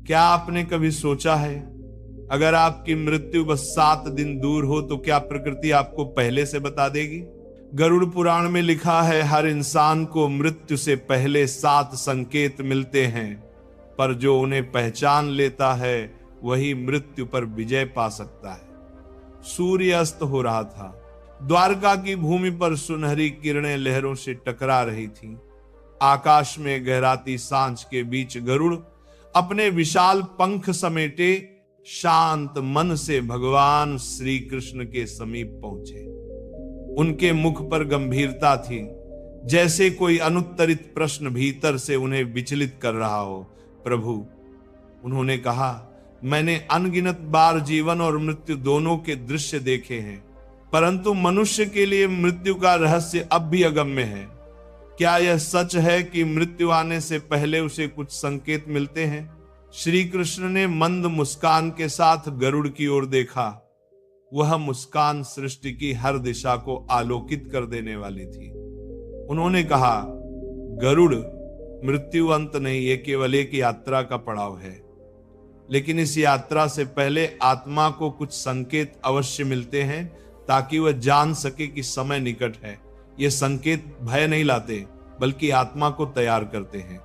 क्या आपने कभी सोचा है, अगर आपकी मृत्यु बस 7 दिन दूर हो तो क्या प्रकृति आपको पहले से बता देगी? गरुड़ पुराण में लिखा है, हर इंसान को मृत्यु से पहले 7 संकेत मिलते हैं, पर जो उन्हें पहचान लेता है वही मृत्यु पर विजय पा सकता है। सूर्य अस्त हो रहा था। द्वारका की भूमि पर सुनहरी किरणें लहरों से टकरा रही थीं। आकाश में गहराती सांझ के बीच गरुड़ अपने विशाल पंख समेटे शांत मन से भगवान श्री कृष्ण के समीप पहुंचे। उनके मुख पर गंभीरता थी, जैसे कोई अनुत्तरित प्रश्न भीतर से उन्हें विचलित कर रहा हो। प्रभु, उन्होंने कहा, मैंने अनगिनत बार जीवन और मृत्यु दोनों के दृश्य देखे हैं, परंतु मनुष्य के लिए मृत्यु का रहस्य अब भी अगम्य है। क्या यह सच है कि मृत्यु आने से पहले उसे कुछ संकेत मिलते हैं? श्री कृष्ण ने मंद मुस्कान के साथ गरुड़ की ओर देखा। वह मुस्कान सृष्टि की हर दिशा को आलोकित कर देने वाली थी। उन्होंने कहा, गरुड़, मृत्यु अंत नहीं, ये केवल एक यात्रा का पड़ाव है, लेकिन इस यात्रा से पहले आत्मा को कुछ संकेत अवश्य मिलते हैं ताकि वह जान सके कि समय निकट है। ये संकेत भय नहीं लाते, बल्कि आत्मा को तैयार करते हैं।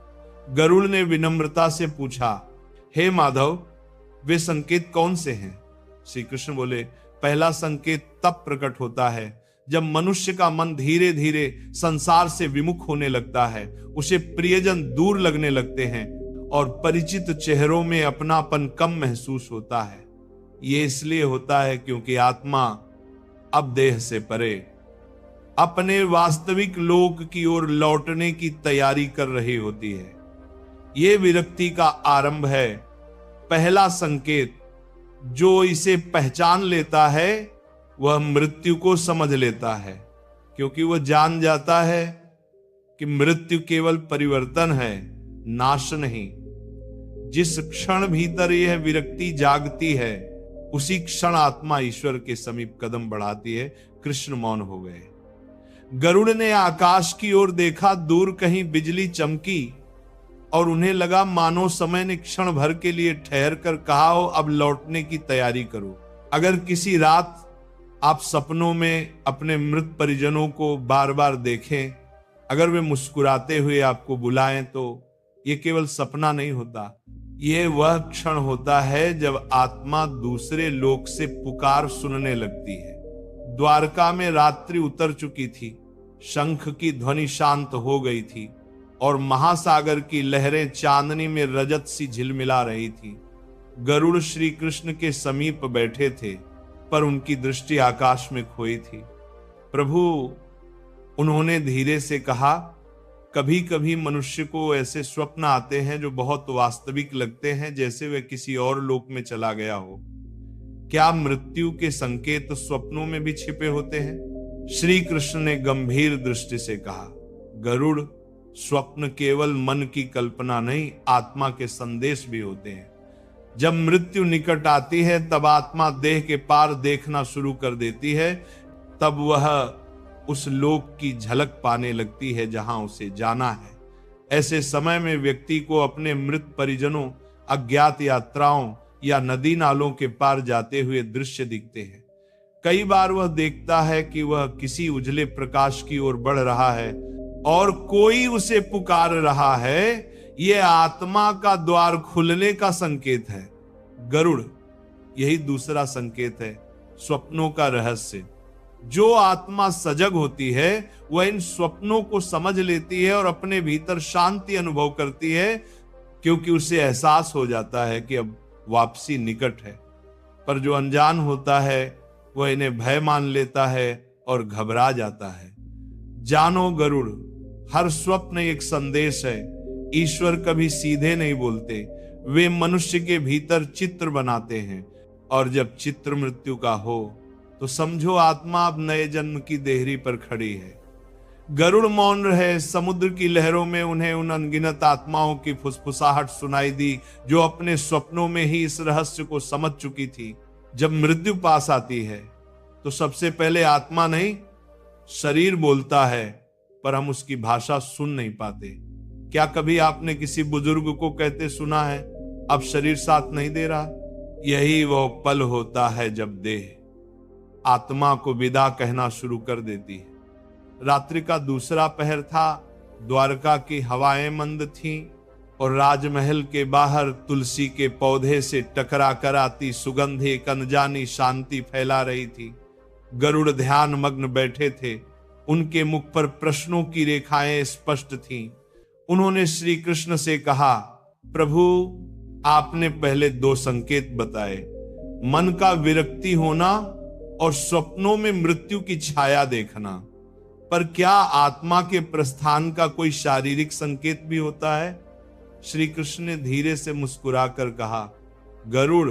गरुड़ ने विनम्रता से पूछा, हे माधव, वे संकेत कौन से हैं? श्री कृष्ण बोले, पहला संकेत तब प्रकट होता है जब मनुष्य का मन धीरे धीरे संसार से विमुख होने लगता है, उसे प्रियजन दूर लगने लगते हैं और परिचित चेहरों में अपनापन कम महसूस होता है। ये इसलिए होता है क्योंकि आत्मा अब देह से परे अपने वास्तविक लोक की ओर लौटने की तैयारी कर रही होती है। ये विरक्ति का आरंभ है। पहला संकेत जो इसे पहचान लेता है वह मृत्यु को समझ लेता है, क्योंकि वह जान जाता है कि मृत्यु केवल परिवर्तन है, नाश नहीं। जिस क्षण भीतर यह विरक्ति जागती है, उसी क्षण आत्मा ईश्वर के समीप कदम बढ़ाती है। कृष्ण मौन हो गए। गरुड़ ने आकाश की ओर देखा। दूर कहीं बिजली चमकी और उन्हें लगा मानो समय ने क्षण भर के लिए ठहर कर कहा हो, अब लौटने की तैयारी करो। अगर किसी रात आप सपनों में अपने मृत परिजनों को बार बार देखें, अगर वे मुस्कुराते हुए आपको बुलाएं, तो ये केवल सपना नहीं होता, ये वह क्षण होता है जब आत्मा दूसरे लोक से पुकार सुनने लगती है। द्वारका में रात्रि उतर चुकी थी, शंख की ध्वनि शांत हो गई थी और महासागर की लहरें चांदनी में रजत सी झिलमिला रही थी। गरुड़ श्री कृष्ण के समीप बैठे थे, पर उनकी दृष्टि आकाश में खोई थी। प्रभु, उन्होंने धीरे से कहा, कभी कभी मनुष्य को ऐसे स्वप्न आते हैं जो बहुत वास्तविक लगते हैं, जैसे वह किसी और लोक में चला गया हो। क्या मृत्यु के संकेत स्वप्नों में भी छिपे होते हैं? श्री कृष्ण ने गंभीर दृष्टि से कहा, गरुड़, स्वप्न केवल मन की कल्पना नहीं, आत्मा के संदेश भी होते हैं। जब मृत्यु निकट आती है तब आत्मा देह के पार देखना शुरू कर देती है। तब वह उस लोक की झलक पाने लगती है जहां उसे जाना है। ऐसे समय में व्यक्ति को अपने मृत परिजनों, अज्ञात यात्राओं या नदी नालों के पार जाते हुए दृश्य दिखते हैं। कई बार वह देखता है कि वह किसी उजले प्रकाश की ओर बढ़ रहा है और कोई उसे पुकार रहा है। यह आत्मा का द्वार खुलने का संकेत है। गरुड़, यही दूसरा संकेत है, स्वप्नों का रहस्य। जो आत्मा सजग होती है वह इन स्वप्नों को समझ लेती है और अपने भीतर शांति अनुभव करती है, क्योंकि उसे एहसास हो जाता है कि अब वापसी निकट है। पर जो अनजान होता है वह इन्हें भय मान लेता है और घबरा जाता है। जानो गरुड़, हर स्वप्न एक संदेश है। ईश्वर कभी सीधे नहीं बोलते, वे मनुष्य के भीतर चित्र बनाते हैं, और जब चित्र मृत्यु का हो तो समझो आत्मा अब नए जन्म की देहरी पर खड़ी है। गरुड़ मौन रहे। समुद्र की लहरों में उन्हें उन अनगिनत आत्माओं की फुसफुसाहट सुनाई दी जो अपने स्वप्नों में ही इस रहस्य को समझ चुकी थी। जब मृत्यु पास आती है तो सबसे पहले आत्मा नहीं, शरीर बोलता है, पर हम उसकी भाषा सुन नहीं पाते। क्या कभी आपने किसी बुजुर्ग को कहते सुना है, अब शरीर साथ नहीं दे रहा। यही वो पल होता है जब देह आत्मा को विदा कहना शुरू कर देती है। रात्रि का दूसरा पहर था। द्वारका की हवाएं मंद थीं और राजमहल के बाहर तुलसी के पौधे से टकरा कर आती सुगंध एक अनजानी शांति फैला रही थी। गरुड़ ध्यान मग्न बैठे थे। उनके मुख पर प्रश्नों की रेखाएं स्पष्ट थीं। उन्होंने श्री कृष्ण से कहा, प्रभु, आपने पहले 2 संकेत बताए, मन का विरक्ति होना और स्वप्नों में मृत्यु की छाया देखना, पर क्या आत्मा के प्रस्थान का कोई शारीरिक संकेत भी होता है? श्री कृष्ण ने धीरे से मुस्कुराकर कहा, गरुड़,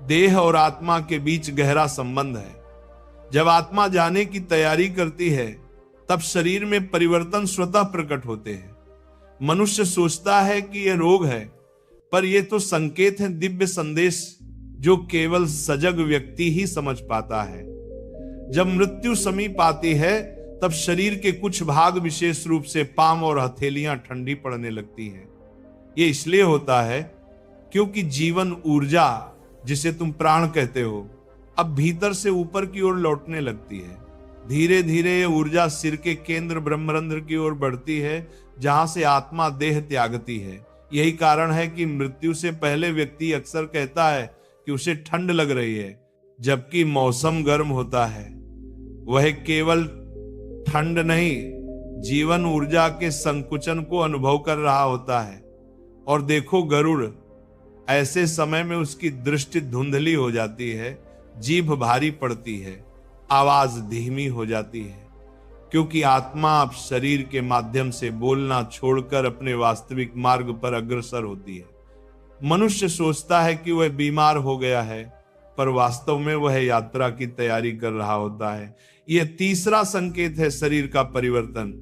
देह और आत्मा के बीच गहरा संबंध है। जब आत्मा जाने की तैयारी करती है तब शरीर में परिवर्तन स्वतः प्रकट होते हैं। मनुष्य सोचता है कि यह रोग है, पर यह तो संकेत है, दिव्य संदेश जो केवल सजग व्यक्ति ही समझ पाता है। जब मृत्यु समीप आती है तब शरीर के कुछ भाग, विशेष रूप से पांव और हथेलियां ठंडी पड़ने लगती हैं। ये इसलिए होता है क्योंकि जीवन ऊर्जा, जिसे तुम प्राण कहते हो, अब भीतर से ऊपर की ओर लौटने लगती है। धीरे धीरे ये ऊर्जा सिर के केंद्र ब्रह्मरंध्र की ओर बढ़ती है, जहां से आत्मा देह त्यागती है। यही कारण है कि मृत्यु से पहले व्यक्ति अक्सर कहता है कि उसे ठंड लग रही है, जबकि मौसम गर्म होता है। वह केवल ठंड नहीं, जीवन ऊर्जा के संकुचन को अनुभव कर रहा होता है। और देखो गरुड़, ऐसे समय में उसकी दृष्टि धुंधली हो जाती है, जीभ भारी पड़ती है, आवाज धीमी हो जाती है, क्योंकि आत्मा अब शरीर के माध्यम से बोलना छोड़कर अपने वास्तविक मार्ग पर अग्रसर होती है। मनुष्य सोचता है कि वह बीमार हो गया है, पर वास्तव में वह यात्रा की तैयारी कर रहा होता है। यह तीसरा संकेत है शरीर का परिवर्तन।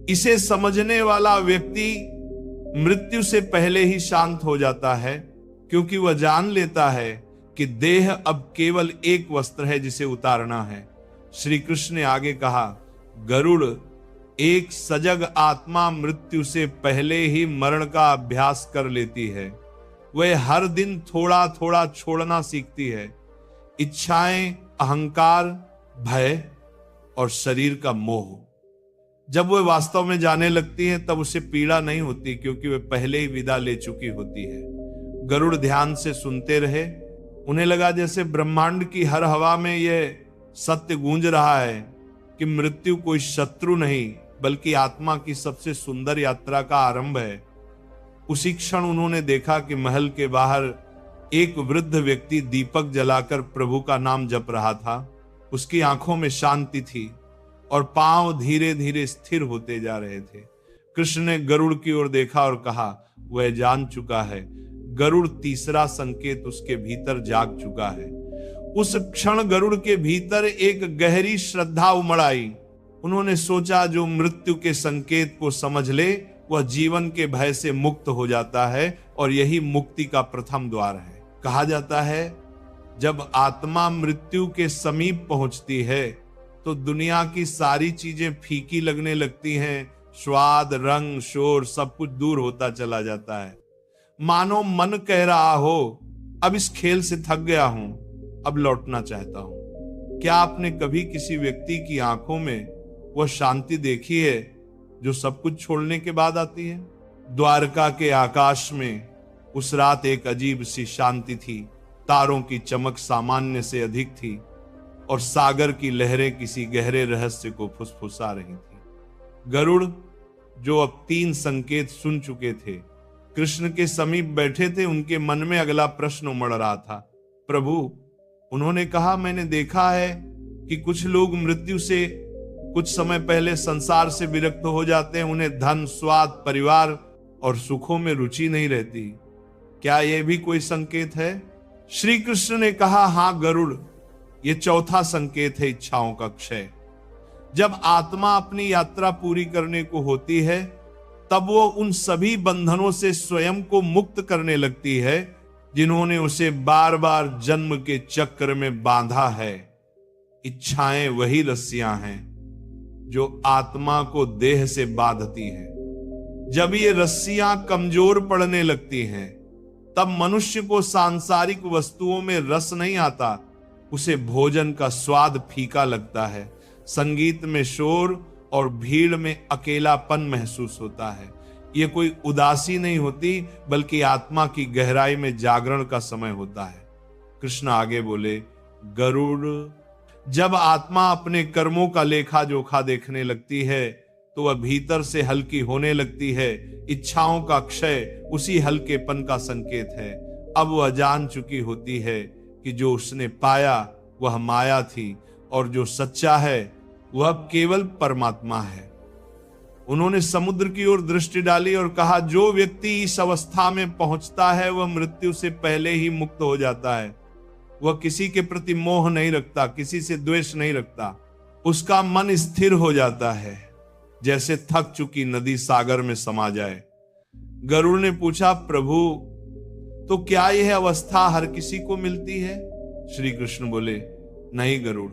इसे समझने वाला व्यक्ति मृत्यु से पहले ही शांत हो जाता है, क्योंकि वह जान लेता है कि देह अब केवल एक वस्त्र है जिसे उतारना है। श्री कृष्ण ने आगे कहा, गरुड़, एक सजग आत्मा मृत्यु से पहले ही मरण का अभ्यास कर लेती है। वह हर दिन थोड़ा थोड़ा छोड़ना सीखती है। इच्छाएं, अहंकार, भय और शरीर का मोह। जब वह वास्तव में जाने लगती है तब उसे पीड़ा नहीं होती, क्योंकि वह पहले ही विदा ले चुकी होती है। गरुड़ ध्यान से सुनते रहे। उन्हें लगा जैसे ब्रह्मांड की हर हवा में यह सत्य गूंज रहा है कि मृत्यु कोई शत्रु नहीं, बल्कि आत्मा की सबसे सुंदर यात्रा का आरंभ है। उसी क्षण उन्होंने देखा कि महल के बाहर एक वृद्ध व्यक्ति दीपक जलाकर प्रभु का नाम जप रहा था। उसकी आंखों में शांति थी और पांव धीरे धीरे स्थिर होते जा रहे थे। कृष्ण ने गरुड़ की ओर देखा और कहा, वह जान चुका है। गरुड़ तीसरा संकेत उसके भीतर जाग चुका है। उस क्षण गरुड़ के भीतर एक गहरी श्रद्धा उमड़ आई। उन्होंने सोचा, जो मृत्यु के संकेत को समझ ले वह जीवन के भय से मुक्त हो जाता है, और यही मुक्ति का प्रथम द्वार है। कहा जाता है, जब आत्मा मृत्यु के समीप पहुंचती है तो दुनिया की सारी चीजें फीकी लगने लगती हैं। स्वाद, रंग, शोर सब कुछ दूर होता चला जाता है। मानो मन कह रहा हो, अब इस खेल से थक गया हूं, अब लौटना चाहता हूं। क्या आपने कभी किसी व्यक्ति की आंखों में वह शांति देखी है जो सब कुछ छोड़ने के बाद आती है? द्वारका के आकाश में उस रात एक अजीब सी शांति थी। तारों की चमक सामान्य से अधिक थी और सागर की लहरें किसी गहरे रहस्य को फुसफुसा रही थी। गरुड़, जो अब 3 संकेत सुन चुके थे, कृष्ण के समीप बैठे थे। उनके मन में अगला प्रश्न उमड़ रहा था। प्रभु, उन्होंने कहा, मैंने देखा है कि कुछ लोग मृत्यु से कुछ समय पहले संसार से विरक्त हो जाते हैं। उन्हें धन, स्वाद, परिवार और सुखों में रुचि नहीं रहती। क्या यह भी कोई संकेत है? श्री कृष्ण ने कहा, हां गरुड़, ये चौथा संकेत है इच्छाओं का क्षय। जब आत्मा अपनी यात्रा पूरी करने को होती है तब वो उन सभी बंधनों से स्वयं को मुक्त करने लगती है जिन्होंने उसे बार बार जन्म के चक्र में बांधा है। इच्छाएं वही रस्सियां हैं जो आत्मा को देह से बांधती हैं। जब ये रस्सियां कमजोर पड़ने लगती हैं तब मनुष्य को सांसारिक वस्तुओं में रस नहीं आता, उसे भोजन का स्वाद फीका लगता है, संगीत में शोर और भीड़ में अकेलापन महसूस होता है। ये कोई उदासी नहीं होती, बल्कि आत्मा की गहराई में जागरण का समय होता है। कृष्ण आगे बोले, गरुड़, जब आत्मा अपने कर्मों का लेखा जोखा देखने लगती है तो वह भीतर से हल्की होने लगती है। इच्छाओं का क्षय उसी हल्केपन का संकेत है। अब वह जान चुकी होती है कि जो उसने पाया वह माया थी और जो सच्चा है वह केवल परमात्मा है। उन्होंने समुद्र की ओर दृष्टि डाली और कहा, जो व्यक्ति इस अवस्था में पहुंचता है वह मृत्यु से पहले ही मुक्त हो जाता है। वह किसी के प्रति मोह नहीं रखता, किसी से द्वेष नहीं रखता। उसका मन स्थिर हो जाता है, जैसे थक चुकी नदी सागर में समा जाए। गरुड़ ने पूछा, प्रभु, तो क्या यह अवस्था हर किसी को मिलती है? श्री कृष्ण बोले, नहीं गरुड़,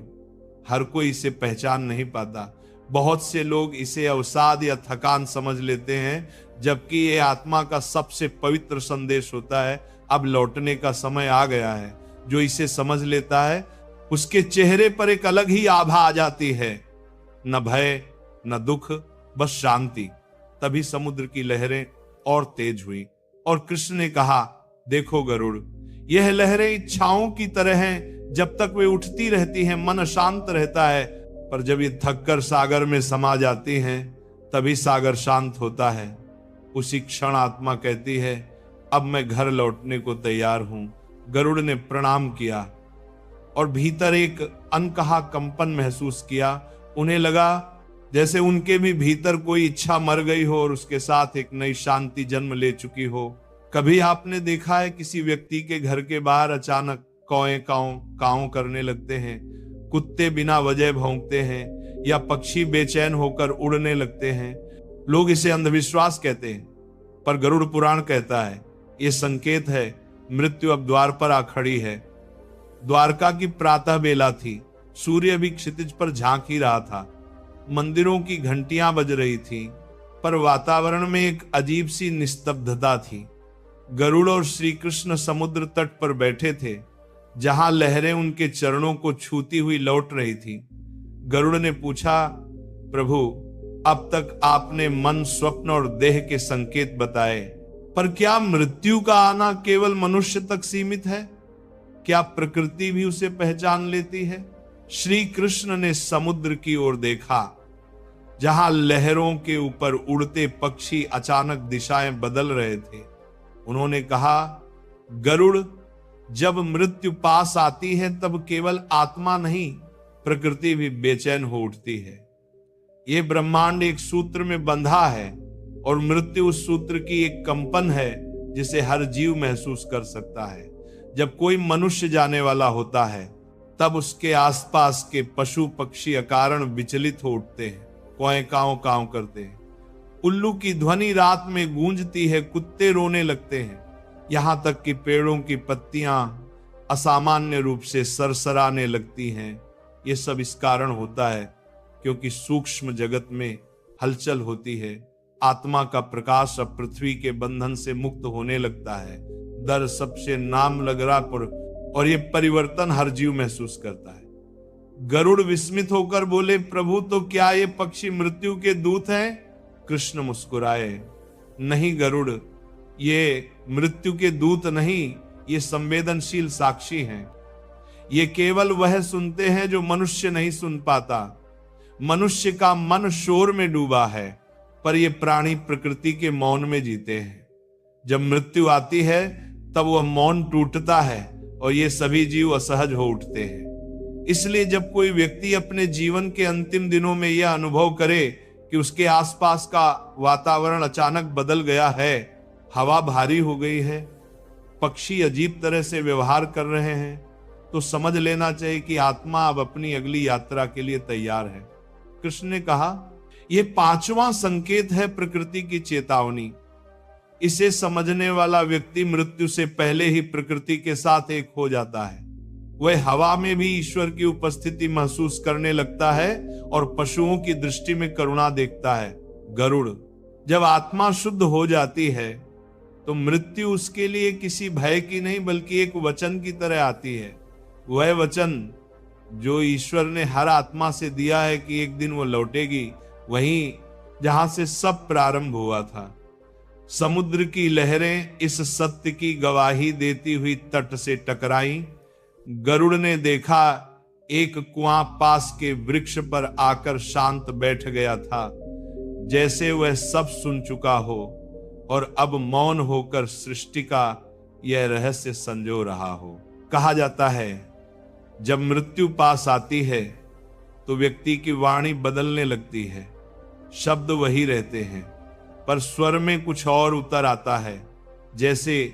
हर कोई इसे पहचान नहीं पाता। बहुत से लोग इसे अवसाद या थकान समझ लेते हैं, जबकि यह आत्मा का सबसे पवित्र संदेश होता है। अब लौटने का समय आ गया है। जो इसे समझ लेता है उसके चेहरे पर एक अलग ही आभा आ जाती है, न भय न दुख, बस शांति। तभी समुद्र की लहरें और तेज हुई और कृष्ण ने कहा, देखो गरुड़, यह लहरें इच्छाओं की तरह हैं। जब तक वे उठती रहती हैं मन शांत रहता है, पर जब ये थककर सागर में समा जाती हैं तभी सागर शांत होता है। उसी क्षण आत्मा कहती है, अब मैं घर लौटने को तैयार हूं। गरुड़ ने प्रणाम किया और भीतर एक अनकहा कंपन महसूस किया। उन्हें लगा जैसे उनके भी भीतर कोई इच्छा मर गई हो और उसके साथ एक नई शांति जन्म ले चुकी हो। कभी आपने देखा है किसी व्यक्ति के घर के बाहर अचानक कौए काऊ काऊ करने लगते हैं, कुत्ते बिना वजह भौंकते हैं या पक्षी बेचैन होकर उड़ने लगते हैं। लोग इसे अंधविश्वास कहते हैं, पर गरुड़ पुराण कहता है ये संकेत है मृत्यु अब द्वार पर आ खड़ी है। द्वारका की प्रातः बेला थी, सूर्य भी क्षितिज पर झांक ही रहा था। मंदिरों की घंटियां बज रही थी, पर वातावरण में एक अजीब सी निस्तब्धता थी। गरुड़ और श्री कृष्ण समुद्र तट पर बैठे थे, जहां लहरें उनके चरणों को छूती हुई लौट रही थी। गरुड़ ने पूछा, प्रभु, अब तक आपने मन, स्वप्न और देह के संकेत बताए, पर क्या मृत्यु का आना केवल मनुष्य तक सीमित है? क्या प्रकृति भी उसे पहचान लेती है? श्री कृष्ण ने समुद्र की ओर देखा, जहां लहरों के ऊपर उड़ते पक्षी अचानक दिशाएं बदल रहे थे। उन्होंने कहा, गरुड़, जब मृत्यु पास आती है तब केवल आत्मा नहीं, प्रकृति भी बेचैन हो उठती है। यह ब्रह्मांड एक सूत्र में बंधा है और मृत्यु उस सूत्र की एक कंपन है जिसे हर जीव महसूस कर सकता है। जब कोई मनुष्य जाने वाला होता है तब उसके आसपास के पशु पक्षी अकारण विचलित हो उठते हैं, कौए काऊ काऊ करते हैं। उल्लू की ध्वनि रात में गूंजती है, कुत्ते रोने लगते हैं, यहां तक कि पेड़ों की पत्तियां असामान्य रूप से सरसराने लगती हैं। ये सब इस कारण होता है क्योंकि सूक्ष्म जगत में हलचल होती है। आत्मा का प्रकाश अब पृथ्वी के बंधन से मुक्त होने लगता है। दर सबसे नाम लग रहा पर, और ये परिवर्तन हर जीव महसूस करता है। गरुड़ विस्मित होकर बोले, प्रभु, तो क्या ये पक्षी मृत्यु के दूत हैं? कृष्ण मुस्कुराए, नहीं गरुड़, ये मृत्यु के दूत नहीं, ये संवेदनशील साक्षी हैं। ये केवल वह सुनते हैं जो मनुष्य नहीं सुन पाता। मनुष्य का मन शोर में डूबा है, पर ये प्राणी प्रकृति के मौन में जीते हैं। जब मृत्यु आती है तब वह मौन टूटता है और ये सभी जीव असहज हो उठते हैं। इसलिए जब कोई व्यक्ति अपने जीवन के अंतिम दिनों में यह अनुभव करे कि उसके आसपास का वातावरण अचानक बदल गया है, हवा भारी हो गई है, पक्षी अजीब तरह से व्यवहार कर रहे हैं, तो समझ लेना चाहिए कि आत्मा अब अपनी अगली यात्रा के लिए तैयार है। कृष्ण ने कहा, यह 5वां संकेत है प्रकृति की चेतावनी। इसे समझने वाला व्यक्ति मृत्यु से पहले ही प्रकृति के साथ एक हो जाता है। वह हवा में भी ईश्वर की उपस्थिति महसूस करने लगता है और पशुओं की दृष्टि में करुणा देखता है। गरुड़, जब आत्मा शुद्ध हो जाती है तो मृत्यु उसके लिए किसी भय की नहीं बल्कि एक वचन की तरह आती है। वह वचन जो ईश्वर ने हर आत्मा से दिया है कि एक दिन वो लौटेगी, वहीं जहां से सब प्रारंभ हुआ था। समुद्र की लहरें इस सत्य की गवाही देती हुई तट से टकराई। गरुड़ ने देखा एक कुआं पास के वृक्ष पर आकर शांत बैठ गया था, जैसे वह सब सुन चुका हो और अब मौन होकर सृष्टि का यह रहस्य संजो रहा हो। कहा जाता है जब मृत्यु पास आती है तो व्यक्ति की वाणी बदलने लगती है। शब्द वही रहते हैं पर स्वर में कुछ और उतर आता है, जैसे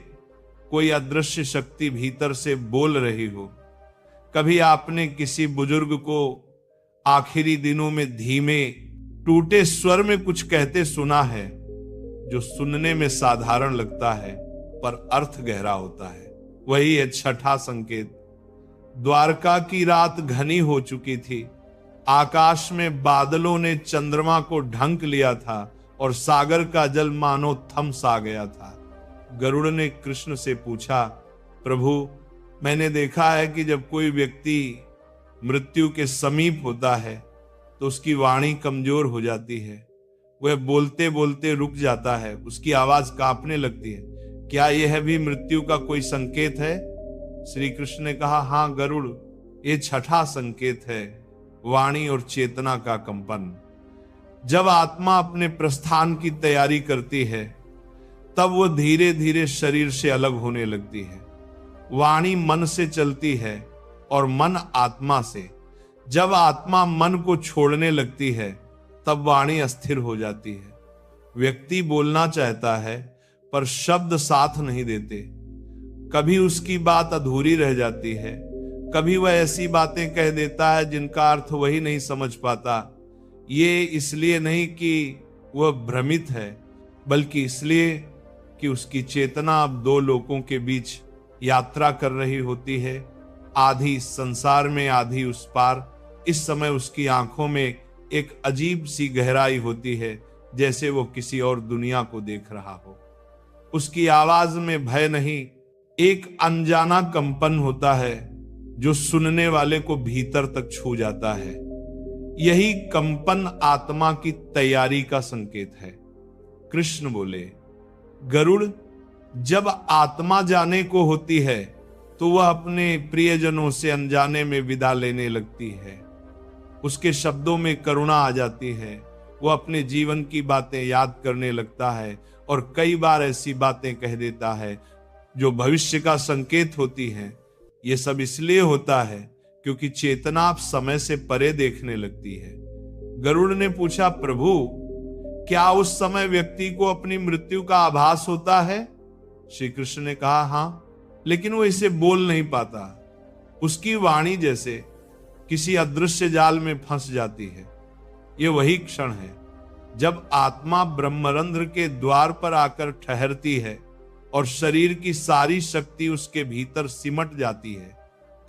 कोई अदृश्य शक्ति भीतर से बोल रही हो। कभी आपने किसी बुजुर्ग को आखिरी दिनों में धीमे टूटे स्वर में कुछ कहते सुना है, जो सुनने में साधारण लगता है पर अर्थ गहरा होता है। वही है छठा संकेत। द्वारका की रात घनी हो चुकी थी। आकाश में बादलों ने चंद्रमा को ढंक लिया था और सागर का जल मानो थम सा गया था। गरुड़ ने कृष्ण से पूछा, प्रभु, मैंने देखा है कि जब कोई व्यक्ति मृत्यु के समीप होता है तो उसकी वाणी कमजोर हो जाती है। वह बोलते बोलते रुक जाता है, उसकी आवाज कांपने लगती है। क्या यह भी मृत्यु का कोई संकेत है? श्री कृष्ण ने कहा, हाँ गरुड़, ये छठा संकेत है, वाणी और चेतना का कंपन। जब आत्मा अपने प्रस्थान की तैयारी करती है तब वो धीरे धीरे शरीर से अलग होने लगती है। वाणी मन से चलती है और मन आत्मा से। जब आत्मा मन को छोड़ने लगती है तब वाणी अस्थिर हो जाती है। व्यक्ति बोलना चाहता है पर शब्द साथ नहीं देते। कभी उसकी बात अधूरी रह जाती है, कभी वह ऐसी बातें कह देता है जिनका अर्थ वही नहीं समझ पाता। ये इसलिए नहीं कि वह भ्रमित है, बल्कि इसलिए कि उसकी चेतना अब दो लोकों के बीच यात्रा कर रही होती है, आधी इस संसार में, आधी उस पार। इस समय उसकी आंखों में एक अजीब सी गहराई होती है, जैसे वो किसी और दुनिया को देख रहा हो। उसकी आवाज में भय नहीं, एक अनजाना कंपन होता है जो सुनने वाले को भीतर तक छू जाता है। यही कंपन आत्मा की तैयारी का संकेत है। कृष्ण बोले, गरुड़, जब आत्मा जाने को होती है तो वह अपने प्रियजनों से अनजाने में विदा लेने लगती है। उसके शब्दों में करुणा आ जाती है। वह अपने जीवन की बातें याद करने लगता है और कई बार ऐसी बातें कह देता है जो भविष्य का संकेत होती है। यह सब इसलिए होता है क्योंकि चेतना अब समय से परे देखने लगती है। गरुड़ ने पूछा, प्रभु, क्या उस समय व्यक्ति को अपनी मृत्यु का आभास होता है? श्री कृष्ण ने कहा, हाँ, लेकिन वो इसे बोल नहीं पाता। उसकी वाणी जैसे किसी अदृश्य जाल में फंस जाती है। ये वही क्षण है जब आत्मा ब्रह्मरंध्र के द्वार पर आकर ठहरती है और शरीर की सारी शक्ति उसके भीतर सिमट जाती है।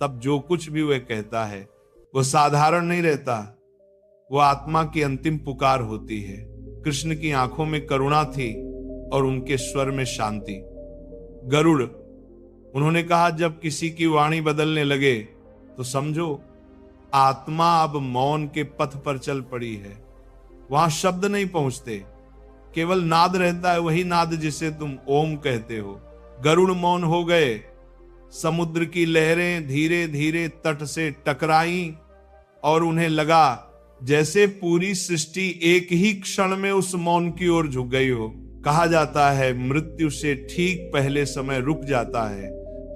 तब जो कुछ भी वह कहता है वह साधारण नहीं रहता, वह आत्मा की अंतिम पुकार होती है। कृष्ण की आंखों में करुणा थी और उनके स्वर में शांति। गरुड़, उन्होंने कहा, जब किसी की वाणी बदलने लगे तो समझो आत्मा अब मौन के पथ पर चल पड़ी है। वहां शब्द नहीं पहुंचते, केवल नाद रहता है, वही नाद जिसे तुम ओम कहते हो। गरुड़ मौन हो गए। समुद्र की लहरें धीरे धीरे तट से टकराईं और उन्हें लगा जैसे पूरी सृष्टि एक ही क्षण में उस मौन की ओर झुक गई हो। कहा जाता है मृत्यु से ठीक पहले समय रुक जाता है,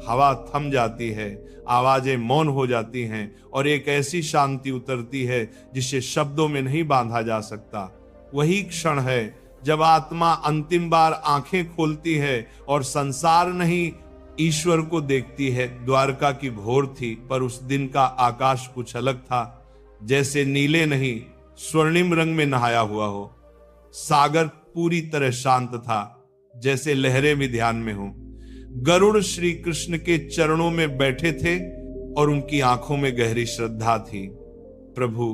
हवा थम जाती है, आवाजें मौन हो जाती हैं और एक ऐसी शांति उतरती है जिसे शब्दों में नहीं बांधा जा सकता। वही क्षण है जब आत्मा अंतिम बार आंखें खोलती है और संसार नहीं ईश्वर को देखती है। द्वारका की भोर थी, पर उस दिन का आकाश कुछ अलग था, जैसे नीले नहीं स्वर्णिम रंग में नहाया हुआ हो। सागर पूरी तरह शांत था, जैसे लहरें भी ध्यान में हो। गरुड़ श्री कृष्ण के चरणों में बैठे थे और उनकी आंखों में गहरी श्रद्धा थी। प्रभु,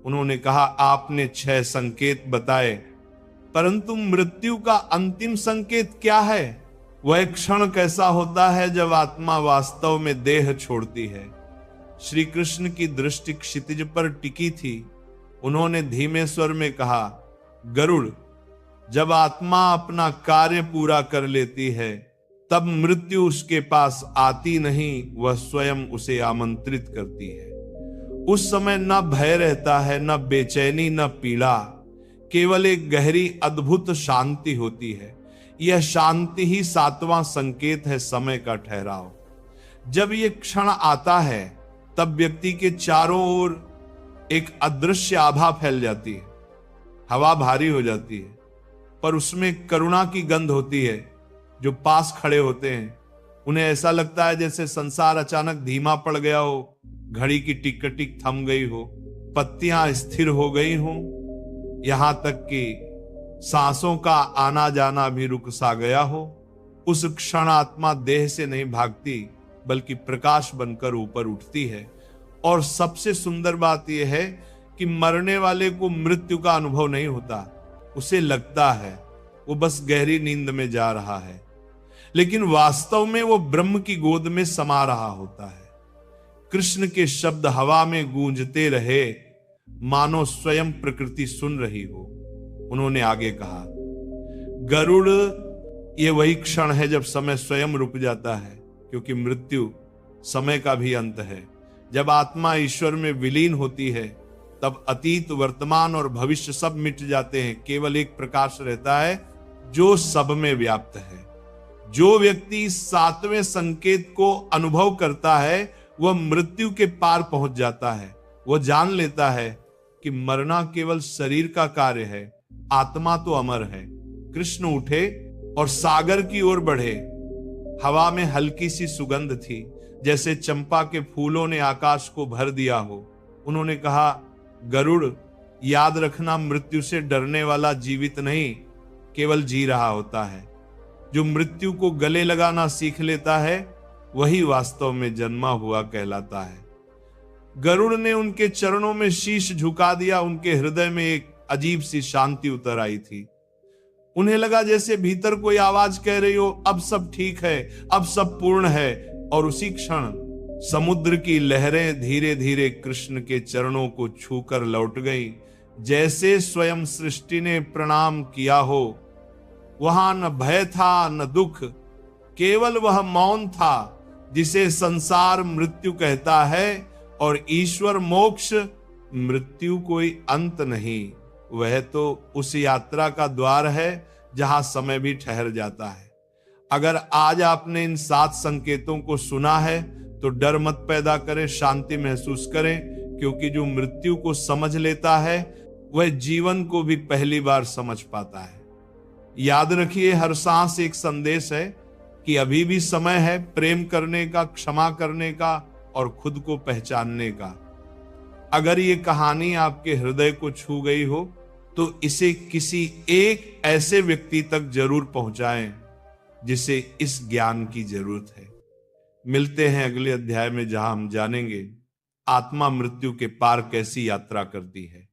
उन्होंने कहा, आपने 6 संकेत बताए, परंतु मृत्यु का अंतिम संकेत क्या है? वह क्षण कैसा होता है जब आत्मा वास्तव में देह छोड़ती है। श्री कृष्ण की दृष्टि क्षितिज पर टिकी थी। उन्होंने धीमे स्वर में कहा, गरुड़, जब आत्मा अपना कार्य पूरा कर लेती है तब मृत्यु उसके पास आती नहीं, वह स्वयं उसे आमंत्रित करती है। उस समय न भय रहता है, न बेचैनी, न पीड़ा, केवल एक गहरी अद्भुत शांति होती है। यह शांति ही 7वां संकेत है समय का ठहराव। जब यह क्षण आता है तब व्यक्ति के चारों ओर एक अदृश्य आभा फैल जाती है। हवा भारी हो जाती है, पर उसमें करुणा की गंध होती है। जो पास खड़े होते हैं उन्हें ऐसा लगता है जैसे संसार अचानक धीमा पड़ गया हो, घड़ी की टिक टिक थम गई हो, पत्तियां स्थिर हो गई हो, यहां तक कि सांसों का आना जाना भी रुक सा गया हो। उस क्षण आत्मा देह से नहीं भागती, बल्कि प्रकाश बनकर ऊपर उठती है। और सबसे सुंदर बात यह है कि मरने वाले को मृत्यु का अनुभव नहीं होता। उसे लगता है वो बस गहरी नींद में जा रहा है, लेकिन वास्तव में वो ब्रह्म की गोद में समा रहा होता है। कृष्ण के शब्द हवा में गूंजते रहे, मानो स्वयं प्रकृति सुन रही हो। उन्होंने आगे कहा, गरुड़, ये वही क्षण है जब समय स्वयं रुक जाता है, क्योंकि मृत्यु समय का भी अंत है। जब आत्मा ईश्वर में विलीन होती है तब अतीत, वर्तमान और भविष्य सब मिट जाते हैं। केवल एक प्रकाश रहता है जो सब में व्याप्त है। जो व्यक्ति इस 7वें संकेत को अनुभव करता है वह मृत्यु के पार पहुंच जाता है। वह जान लेता है कि मरना केवल शरीर का कार्य है, आत्मा तो अमर है। कृष्ण उठे और सागर की ओर बढ़े। हवा में हल्की सी सुगंध थी, जैसे चंपा के फूलों ने आकाश को भर दिया हो। उन्होंने कहा, गरुड़, याद रखना, मृत्यु से डरने वाला जीवित नहीं, केवल जी रहा होता है। जो मृत्यु को गले लगाना सीख लेता है वही वास्तव में जन्मा हुआ कहलाता है। गरुड़ ने उनके चरणों में शीश झुका दिया। उनके हृदय में एक अजीब सी शांति उतर आई थी। उन्हें लगा जैसे भीतर कोई आवाज कह रही हो, अब सब ठीक है, अब सब पूर्ण है। और उसी क्षण समुद्र की लहरें धीरे धीरे कृष्ण के चरणों को छूकर लौट गई, जैसे स्वयं सृष्टि ने प्रणाम किया हो। वहां न भय था न दुख, केवल वह मौन था जिसे संसार मृत्यु कहता है, और ईश्वर मोक्ष मृत्यु कोई अंत नहीं, वह तो उस यात्रा का द्वार है जहां समय भी ठहर जाता है। अगर आज आपने इन 7 संकेतों को सुना है तो डर मत पैदा करें, शांति महसूस करें, क्योंकि जो मृत्यु को समझ लेता है वह जीवन को भी पहली बार समझ पाता है। याद रखिए, हर सांस एक संदेश है कि अभी भी समय है प्रेम करने का, क्षमा करने का और खुद को पहचानने का। अगर ये कहानी आपके हृदय को छू गई हो तो इसे किसी एक ऐसे व्यक्ति तक जरूर पहुंचाएं जिसे इस ज्ञान की जरूरत है। मिलते हैं अगले अध्याय में, जहां हम जानेंगे आत्मा मृत्यु के पार कैसी यात्रा करती है।